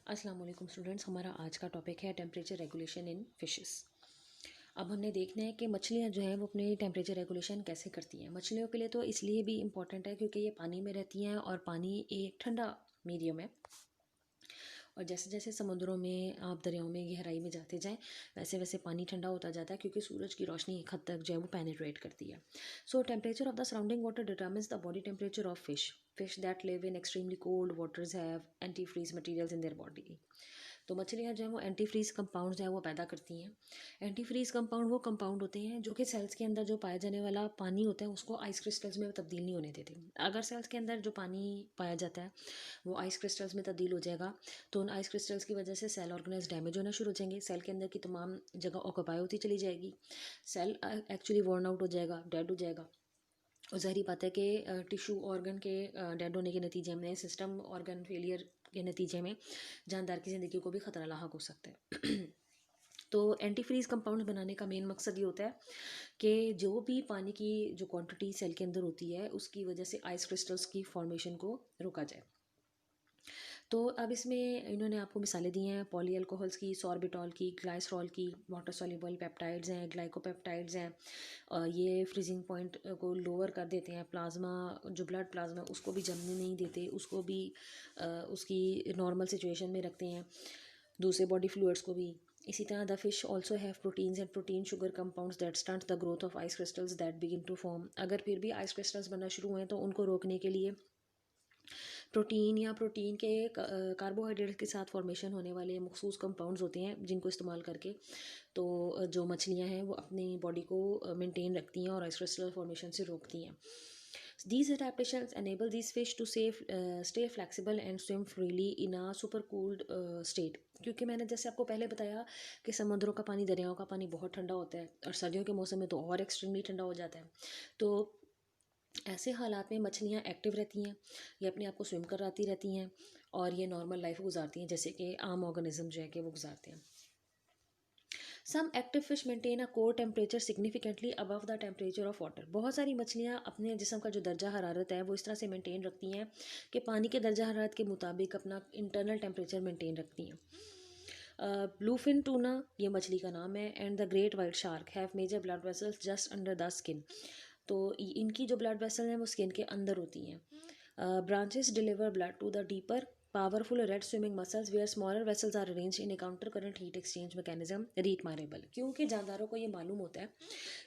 अस्सलाम वालेकुम स्टूडेंट्स। हमारा आज का टॉपिक है टेम्परेचर रेगुलेशन इन फिशेस। अब हमने देखना है कि मछलियाँ जो हैं वो अपनी टेम्परेचर रेगुलेशन कैसे करती हैं। मछलियों के लिए तो इसलिए भी इम्पॉर्टेंट है क्योंकि ये पानी में रहती हैं और पानी एक ठंडा मीडियम है। और जैसे जैसे समुद्रों में आप दरियाओं में गहराई में जाते जाएं वैसे वैसे पानी ठंडा होता जाता है क्योंकि सूरज की रोशनी एक हद तक जो है वो पेनिट्रेट करती है। So temperature of the surrounding water determines the body temperature of fish that live in extremely cold waters have anti freeze materials in their body. तो मछलियाँ जो है वो एंटी फ्रीज कंपाउंड जो है वो पैदा करती हैं। एंटी फ्रीज कंपाउंड वो कंपाउंड होते हैं जो कि सेल्स के अंदर जो पाया जाने वाला पानी होता है उसको आइस क्रिस्टल्स में तब्दील नहीं होने देते। अगर सेल्स के अंदर जो पानी पाया जाता है वो आइस क्रिस्टल्स में तब्दील हो जाएगा तो उन आइस क्रिस्टल्स की वजह से सेल ऑर्गेनाइज डैमेज होना शुरू हो जाएंगे। सेल के अंदर की तमाम जगह ऑक्यूपाई होती चली जाएगी। सेल एक्चुअली वर्न आउट हो जाएगा, डेड हो जाएगा। और ज़ाहिर बात है कि टिश्यू ऑर्गन के डेड होने के नतीजे में, सिस्टम ऑर्गन फेलियर के नतीजे में जानदार की ज़िंदगी को भी ख़तरा लाक हो सकता है। तो एंटी फ्रीज कंपाउंड बनाने का मेन मकसद ये होता है कि जो भी पानी की जो क्वांटिटी सेल के अंदर होती है उसकी वजह से आइस क्रिस्टल्स की फॉर्मेशन को रोका जाए। तो अब इसमें इन्होंने आपको मिसालें दी हैं पॉली अल्कोहल्स की, सॉर्बिटॉल की, ग्लाइसरॉल की, वाटर सॉल्युबल पेप्टाइड्स हैं, ग्लाइकोपेप्टाइड्स हैं। ये फ्रीजिंग पॉइंट को लोअर कर देते हैं। प्लाज्मा जो ब्लड प्लाज्मा उसको भी जमने नहीं देते, उसको भी उसकी नॉर्मल सिचुएशन में रखते हैं, दूसरे बॉडी फ्लूइड्स को भी। इसी तरह the fish also have proteins and protein sugar compounds that stunt the growth of ice crystals that begin to form. अगर फिर भी आइस क्रिस्टल्स बनना शुरू हुए तो उनको रोकने के लिए प्रोटीन या प्रोटीन के कार्बोहाइड्रेट के साथ फॉर्मेशन होने वाले मखसूस कंपाउंड्स होते हैं जिनको इस्तेमाल करके तो जो मछलियां हैं वो अपनी बॉडी को मेंटेन रखती हैं और आइस क्रिस्टल फॉर्मेशन से रोकती हैं। These adaptations enable these fish to stay flexible and swim freely in a super cooled state। क्योंकि मैंने जैसे आपको पहले बताया कि समुद्रों का पानी, दरियाओं का पानी बहुत ठंडा होता है और सर्दियों के मौसम में तो और एक्सट्रीमली ठंडा हो जाता है। तो ऐसे हालात में मछलियाँ एक्टिव रहती हैं, ये अपने आप को स्विम कराती रहती हैं और ये नॉर्मल लाइफ गुजारती हैं जैसे कि आम ऑर्गेनिज्म जो है कि वो गुजारते हैं। Some active fish maintain a core temperature significantly above the temperature of water. बहुत सारी मछलियाँ अपने जिस्म का जो दर्जा हरारत है वो इस तरह से मेंटेन रखती हैं कि पानी के दर्जा हरारत के मुताबिक अपना इंटरनल टेम्परेचर मेंटेन रखती हैं। ब्लूफिन टूना ये मछली का नाम है and the great white shark have major blood vessels just under the skin. तो इनकी जो ब्लड वेसल हैं वो स्किन के अंदर होती हैं। Branches deliver blood to the deeper powerful red swimming muscles where smaller vessels are arranged in a counter current heat exchange mechanism rete mirabile. क्योंकि जानदारों को ये मालूम होता है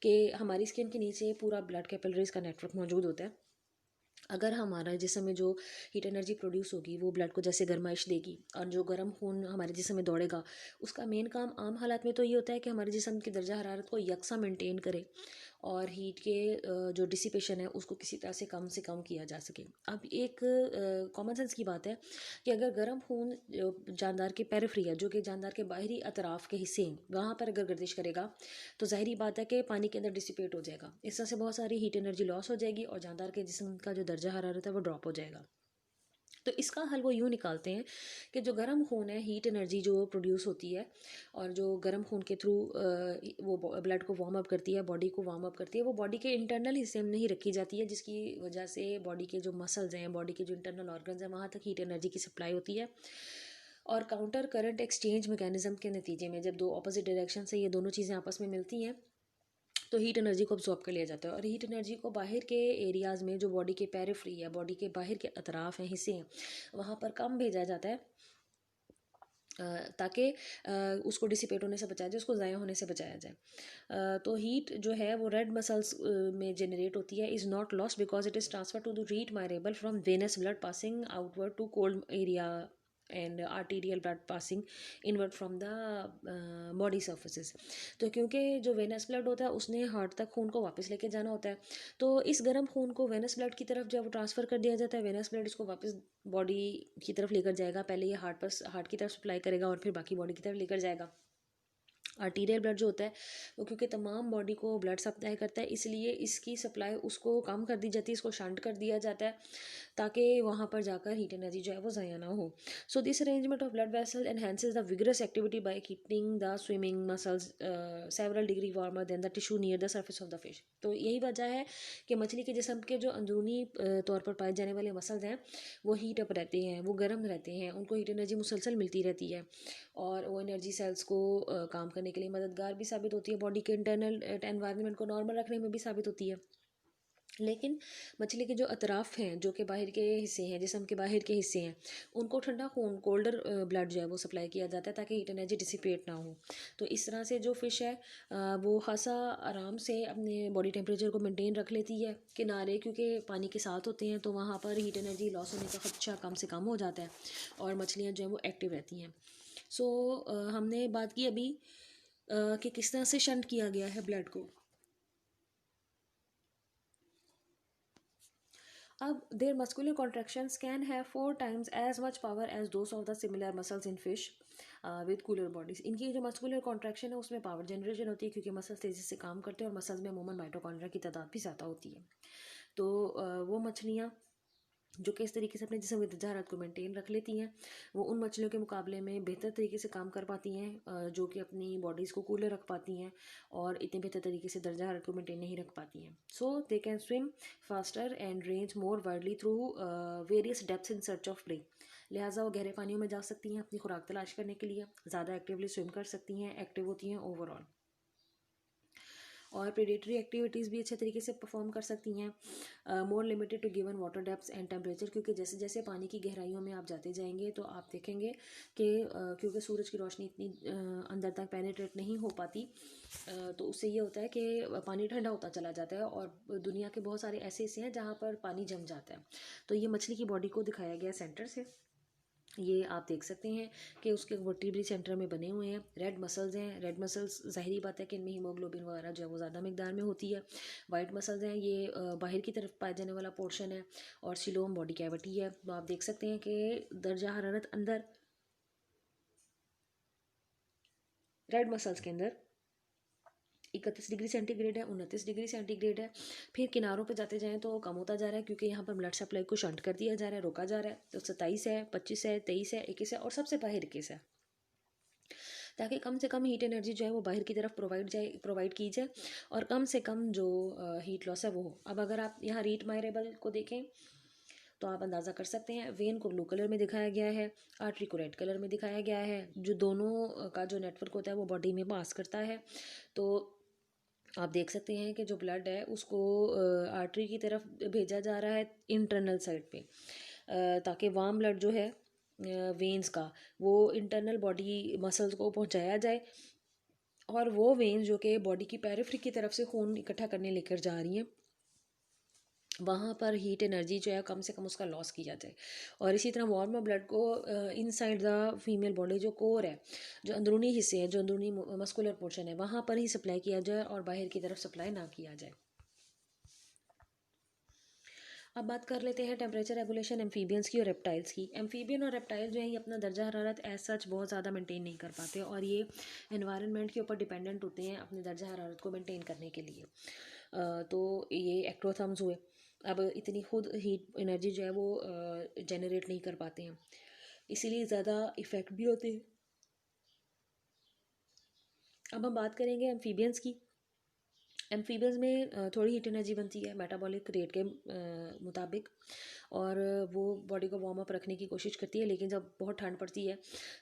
कि हमारी स्किन के नीचे पूरा ब्लड कैपिलरीज का नेटवर्क मौजूद होता है। अगर हमारा जिस्म में जो हीट एनर्जी प्रोड्यूस होगी वो ब्लड को जैसे गर्माइश देगी और जो गर्म खून हमारे जिस्म में दौड़ेगा उसका मेन काम आम हालात में तो ये होता है कि हमारे जिस्म की दर्जा हरारत को यकसा मेंटेन करे और हीट के जो डिसिपेशन है उसको किसी तरह से कम किया जा सके। अब एक कॉमन सेंस की बात है कि अगर गर्म खून जानदार के पेरिफेरी है जो कि जानदार के बाहरी अतराफ के हिस्से हैं वहाँ पर अगर गर्दिश करेगा तो ज़ाहिरी बात है कि पानी के अंदर डिसिपेट हो जाएगा। इस तरह से बहुत सारी हीट एनर्जी लॉस हो जाएगी और जानदार के जिस्म का जो दर्जा हरारत है वो ड्रॉप हो जाएगा। तो इसका हल वो यूँ निकालते हैं कि जो गर्म खून है, हीट एनर्जी जो प्रोड्यूस होती है और जो गर्म खून के थ्रू वो ब्लड को वार्म अप करती है, बॉडी को वार्म अप करती है, वो बॉडी के इंटरनल हिस्से में नहीं रखी जाती है जिसकी वजह से बॉडी के जो मसल्स हैं, बॉडी के जो इंटरनल ऑर्गन्स हैं वहाँ तक हीट एनर्जी की सप्लाई होती है। और काउंटर करंट एक्सचेंज मैकेनिज्म के नतीजे में जब दो अपोजिट डायरेक्शन से ये दोनों चीज़ें आपस में मिलती हैं तो हीट एनर्जी को अब्जॉर्ब कर लिया जाता है और हीट एनर्जी को बाहर के एरियाज़ में जो बॉडी के पेरिफेरी है, बॉडी के बाहर के अतराफ हैं, हिस्से हैं, वहाँ पर कम भेजा जाता है ताकि उसको डिसिपेट होने से बचाया जाए, उसको ज़ाया होने से बचाया जाए। तो हीट जो है वो रेड मसल्स में जनरेट होती है, is not lost because it is transfer to the rete mirabile from venous blood passing outward to cold area and arterial blood passing inward from the body surfaces. तो क्योंकि जो venous blood होता है उसने heart तक खून को वापस लेके जाना होता है तो इस गर्म खून को वेनस ब्लड की तरफ जब ट्रांसफ़र कर दिया जाता है वेनस ब्लड इसको वापस बॉडी की तरफ लेकर जाएगा। पहले ये हार्ट की तरफ सप्लाई करेगा और फिर बाकी बॉडी की तरफ लेकर जाएगा। आर्टीरियल ब्लड जो होता है वो क्योंकि तमाम बॉडी को ब्लड सप्लाई करता है, इसलिए इसकी सप्लाई उसको कम कर दी जाती है, इसको शंट कर दिया जाता है ताकि वहाँ पर जाकर हीट एनर्जी जो है वो ज़ाया ना हो। So this arrangement of blood vessel enhances the vigorous activity by keeping the swimming muscles several degree warmer than the tissue near the surface of the fish. तो यही वजह है कि मछली के जिस्म के जो अंदरूनी तौर पर पाए जाने वाले मसल्स हैं वो हीट अप रहते हैं, वो गर्म रहते हैं, उनको हीट एनर्जी मुसलसल मिलती रहती है और वो एनर्जी सेल्स को काम करने के लिए मददगार भी साबित होती है, बॉडी के इंटरनल एनवायरनमेंट को नॉर्मल रखने में भी साबित होती है। लेकिन मछली के जो अतराफ़ हैं, जो कि बाहर के हिस्से हैं, जिस्म के बाहर के हिस्से हैं, उनको ठंडा खून कोल्डर ब्लड जो है वो सप्लाई किया जाता है ताकि हीट एनर्जी डिसिपेट ना हो। तो इस तरह से जो फ़िश है वो खासा आराम से अपने बॉडी टेम्परेचर को मेंटेन रख लेती है। किनारे क्योंकि पानी के साथ होते हैं तो वहाँ पर हीट एनर्जी लॉस होने का खदशा कम से कम हो जाता है और मछलियाँ जो हैं वो एक्टिव रहती हैं। सो हमने बात की अभी कि किस तरह से शंट किया गया है ब्लड को। अब their muscular contractions can have 4 times as much power as those of the similar muscles in fish with cooler bodies। इनकी जो मस्कुलर कॉन्ट्रैक्शन है उसमें पावर जनरेशन होती है क्योंकि मसल्स तेज़ी से काम करते हैं और मसल्स में अमूमन माइटोकॉन्ड्रिया की तादाद भी ज़्यादा होती है। तो वो मछलियाँ जो कि इस तरीके से अपने जिस्म की दर्जा हरारत को मेंटेन रख लेती हैं वो उन मछलियों के मुकाबले में बेहतर तरीके से काम कर पाती हैं जो कि अपनी बॉडीज़ को कूलर रख पाती हैं और इतने बेहतर तरीके से दर्जा हरारत को मेंटेन नहीं रख पाती हैं। So they can swim faster and range more widely through various depths in search of prey. लिहाजा वो गहरे पानियों में जा सकती हैं अपनी खुराक तलाश करने के लिए, ज़्यादा एक्टिवली स्विम कर सकती हैं, एक्टिव होती हैं ओवरऑल और प्रेडेटरी एक्टिविटीज़ भी अच्छे तरीके से परफॉर्म कर सकती हैं। More limited to given water depths and temperature, क्योंकि जैसे जैसे पानी की गहराइयों में आप जाते जाएंगे तो आप देखेंगे कि क्योंकि सूरज की रोशनी इतनी अंदर तक पेनिट्रेट नहीं हो पाती तो उससे ये होता है कि पानी ठंडा होता चला जाता है और दुनिया के बहुत सारे ऐसे हिस्से हैं जहाँ पर पानी जम जाता है। तो ये मछली की बॉडी को दिखाया गया सेंटर से, ये आप देख सकते हैं कि उसके वर्टिब्री सेंटर में बने हुए हैं। रेड मसल्स हैं, रेड मसल्स ज़ाहिरी बात है कि इनमें हीमोग्लोबिन वगैरह जो है वो ज़्यादा मिकदार में होती है। वाइट मसल्स हैं, ये बाहर की तरफ पाए जाने वाला पोर्शन है और सिलोम बॉडी कैविटी है। तो आप देख सकते हैं कि दर्जा हरारत अंदर रेड मसल्स के अंदर 31 डिग्री सेंटीग्रेड है, 29 डिग्री सेंटीग्रेड है। फिर किनारों पे जाते जाएँ तो कम होता जा रहा है क्योंकि यहाँ पर ब्लड सप्लाई को शंट कर दिया जा रहा है, रोका जा रहा है। तो 27 है, 25 है, 23 है, 21 है और सबसे बाहर 21 है, ताकि कम से कम हीट एनर्जी जो है वो बाहर की तरफ प्रोवाइड की जाए और कम से कम जो हीट लॉस है वो हो। अब अगर आप यहाँ रीट मायरेबल को देखें तो आप अंदाज़ा कर सकते हैं, वेन को ब्लू कलर में दिखाया गया है, आर्टरी को रेड कलर में दिखाया गया है। जो दोनों का जो नेटवर्क होता है वो बॉडी में पास करता है। तो आप देख सकते हैं कि जो ब्लड है उसको आर्टरी की तरफ भेजा जा रहा है इंटरनल साइड पे ताकि वार्म ब्लड जो है वेन्स का वो इंटरनल बॉडी मसल्स को पहुंचाया जाए और वो वेन्स जो कि बॉडी की पेरिफेरी की तरफ से खून इकट्ठा करने लेकर जा रही हैं वहाँ पर हीट एनर्जी जो है कम से कम उसका लॉस किया जाए। और इसी तरह वार्म ब्लड को इनसाइड द फीमेल बॉडी जो कोर है, जो अंदरूनी हिस्से हैं, जो अंदरूनी मस्कुलर पोर्शन है, वहाँ पर ही सप्लाई किया जाए और बाहर की तरफ सप्लाई ना किया जाए। अब बात कर लेते हैं टेम्परेचर रेगुलेशन एम्फीबियंस की और रेप्टाइल्स की। एम्फीबियन और रेप्टाइल जो है ये अपना दर्जा हरारत एज सच बहुत ज़्यादा मेंटेन नहीं कर पाते और ये एनवायरनमेंट के ऊपर डिपेंडेंट होते हैं अपने दर्जा हरारत को मेंटेन करने के लिए। तो ये एक्टोथर्म्स हुए, अब इतनी खुद हीट एनर्जी जो है वो जनरेट नहीं कर पाते हैं, इसीलिए ज़्यादा इफ़ेक्ट भी होते हैं। अब हम बात करेंगे एम्फीबियंस की। एम्फीबियंस में थोड़ी हीट एनर्जी बनती है मेटाबॉलिक रेट के मुताबिक और वो बॉडी को वार्म अप रखने की कोशिश करती है, लेकिन जब बहुत ठंड पड़ती है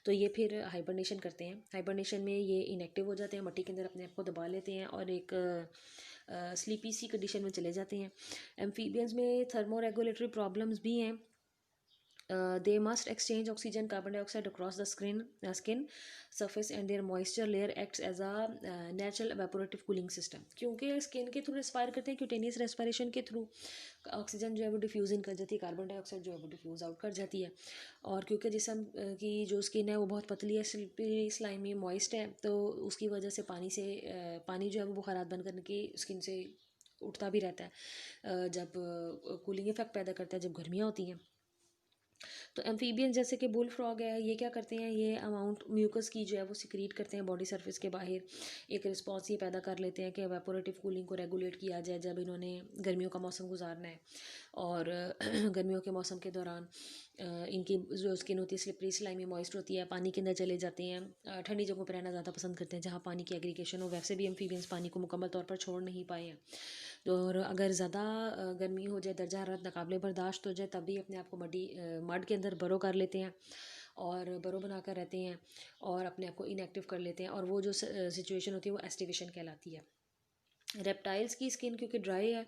तो ये फिर हाइबरनेशन करते हैं। हाइबरनेशन में ये इनएक्टिव हो जाते हैं, मट्टी के अंदर अपने आप को दबा लेते हैं और एक स्लीपी सी कंडीशन में चले जाते हैं। एम्फीबियंस में थर्मो रेगुलेटरी प्रॉब्लम्स भी हैं। They must exchange oxygen carbon dioxide across the skin surface and their moisture layer acts as a natural evaporative cooling system। क्योंकि स्किन के थ्रू रेस्पायर करते हैं, क्यूटेनियस रेस्पिरेशन के थ्रू ऑक्सीजन जो है वो डिफ्यूज इन कर जाती है, कार्बन डाइऑक्साइड जो है वो डिफ्यूज आउट कर जाती है। और क्योंकि जिसम की जो स्किन है वो बहुत पतली है, स्लिपरी स्लाइमी मॉइस्ट है, तो उसकी वजह से पानी जो है वो बुखारात बन करने की स्किन से उठता भी रहता है जब कूलिंग इफेक्ट पैदा करता है जब गर्मियाँ होती हैं। तो एम्फीबियन जैसे कि बुल फ्रॉग है, ये क्या करते हैं, ये अमाउंट म्यूकस की जो है वो सिक्रीट करते हैं बॉडी सरफेस के बाहर। एक रिस्पॉन्स ये पैदा कर लेते हैं कि एवेपोरेटिव कूलिंग को रेगुलेट किया जाए जब इन्होंने गर्मियों का मौसम गुजारना है। और गर्मियों के मौसम के दौरान इनकी जो स्किन होती है स्लिपरी स्लाइमी मॉइस्ट होती है, पानी के अंदर चले जाते हैं। ठंडी जगहों पर रहना ज़्यादा पसंद करते हैं जहाँ पानी की एग्रीगेशन हो। वैसे भी एम्फीबियंस पानी को मुकम्मल तौर पर छोड़ नहीं पाए हैं। तो और अगर ज़्यादा गर्मी हो जाए, दर्जा हरारत नाकाबिले बर्दाश्त हो जाए, तभी अपने आप को मड के अंदर बरो कर लेते हैं और बरो बनाकर रहते हैं और अपने आप को इनएक्टिव कर लेते हैं। और वो जो सिचुएशन होती है वो एस्टिवेशन कहलाती है। रेप्टाइल्स की स्किन क्योंकि ड्राई है,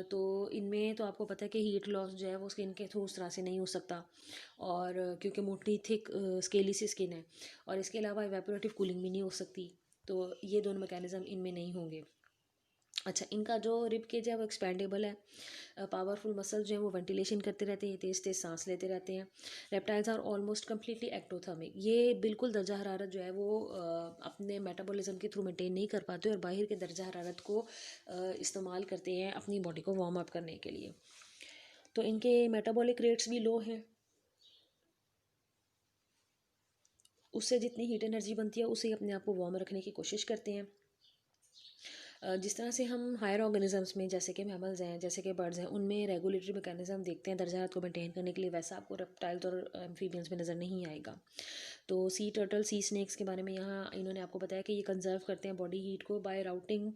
तो इनमें तो आपको पता है कि हीट लॉस जो है वो स्किन के थ्रू उस तरह से नहीं हो सकता। और क्योंकि मोटी थिक स्केली सी स्किन है, और इसके अलावा इवेपोरेटिव कूलिंग भी नहीं हो सकती, तो ये दोनों मैकेनिज्म इनमें नहीं होंगे। अच्छा, इनका जो रिब केज है वो एक्सपेंडेबल है। पावरफुल मसल्स जो हैं वो वेंटिलेशन करते रहते हैं, तेज़ तेज़ सांस लेते रहते हैं। Reptiles are almost completely ectothermic, ये बिल्कुल दर्जा हरारत जो है वो अपने मेटाबॉलिज्म के थ्रू मेंटेन नहीं कर पाते और बाहर के दर्जा हरारत को इस्तेमाल करते हैं अपनी बॉडी को वार्म अप करने के लिए। तो इनके मेटाबॉलिक रेट्स भी लो हैं, उससे जितनी हीट एनर्जी बनती है उसे अपने आप को वार्म रखने की कोशिश करते हैं। जिस तरह से हम हायर ऑर्गेनिजम्स में जैसे कि मैमल्स हैं, जैसे कि बर्ड्स हैं, उनमें रेगुलेटरी मैकेनिज्म देखते हैं दर्जा हरारत को मेंटेन करने के लिए, वैसा आपको रेप्टाइल्स और एम्फीबियंस में नज़र नहीं आएगा। तो सी टर्टल, सी स्नेक्स के बारे में यहाँ इन्होंने आपको बताया कि ये कंजर्व करते हैं बॉडी हीट को by routing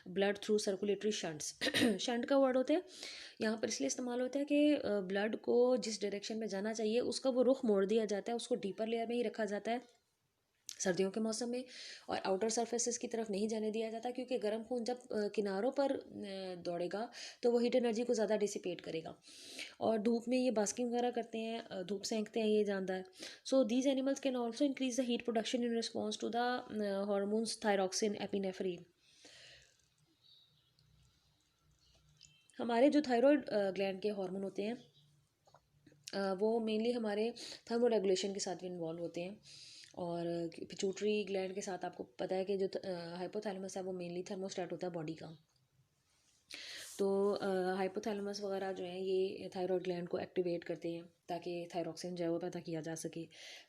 blood through circulatory shunts. Shunt का वर्ड होता है यहाँ पर इसलिए इस्तेमाल होता है कि ब्लड को जिस डायरेक्शन में जाना चाहिए उसका वो रुख मोड़ दिया जाता है, उसको डीपर लेयर में ही रखा जाता है सर्दियों के मौसम में, और आउटर सरफेसेस की तरफ नहीं जाने दिया जाता, क्योंकि गर्म खून जब किनारों पर दौड़ेगा तो वो हीट एनर्जी को ज़्यादा डिसिपेट करेगा। और धूप में ये बास्किंग वगैरह करते हैं, धूप सेंकते हैं, ये जानदार। So these animals can also increase the heat production in response to the hormones thyroxine, epinephrine. हमारे जो थायराइड ग्लैंड के हार्मोन होते हैं वो मेनली हमारे थर्मो रेगुलेशन के साथ भी इन्वॉल्व होते हैं। और पिट्यूटरी ग्लैंड के साथ आपको पता है कि जो हाइपोथैलेमस है वो मेनली थर्मोस्टेट होता है बॉडी का। तो हाइपोथैलेमस वगैरह जो है ये थायराइड ग्लैंड को एक्टिवेट करते हैं ताकि थायरॉक्सिन जो है वो पैदा किया जा सके।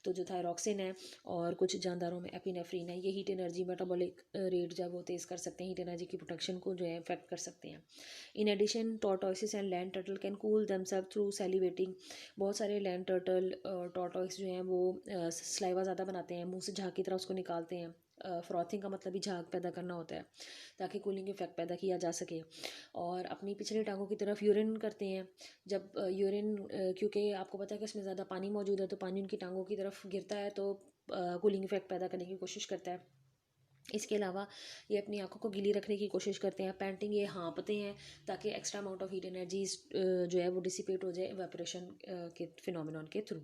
तो जो थायरॉक्सिन है और कुछ जानदारों में एपिनेफ्रीन है, ये हीट एनर्जी मेटाबॉलिक रेट जो है वो तेज़ कर सकते हैं, हीट एनर्जी की प्रोडक्शन को जो है इफेक्ट कर सकते हैं। In addition tortoises and land turtle can cool themself through salivating. बहुत सारे लैंड टर्टल और टॉर्टोइस जो हैं वो स्लाइवा ज़्यादा बनाते हैं, मुंह से झाग की तरह उसको निकालते हैं। फ्रॉथिंग का मतलब भी झाग पैदा करना होता है ताकि कूलिंग इफेक्ट पैदा किया जा सके। और अपनी पिछली टांगों की तरफ यूरिन करते हैं। जब यूरिन, क्योंकि आपको पता है कि उसमें ज़्यादा पानी मौजूद है, तो पानी उनकी टांगों की तरफ गिरता है तो कूलिंग इफेक्ट पैदा करने की कोशिश करता है। इसके अलावा ये अपनी आंखों को गीली रखने की कोशिश करते हैं। पैंटिंग, ये हाँपते हैं ताकि extra amount of heat energy जो है वो डिसिपेट हो जाए इवेपोरेशन के फिनोमिनन के थ्रू।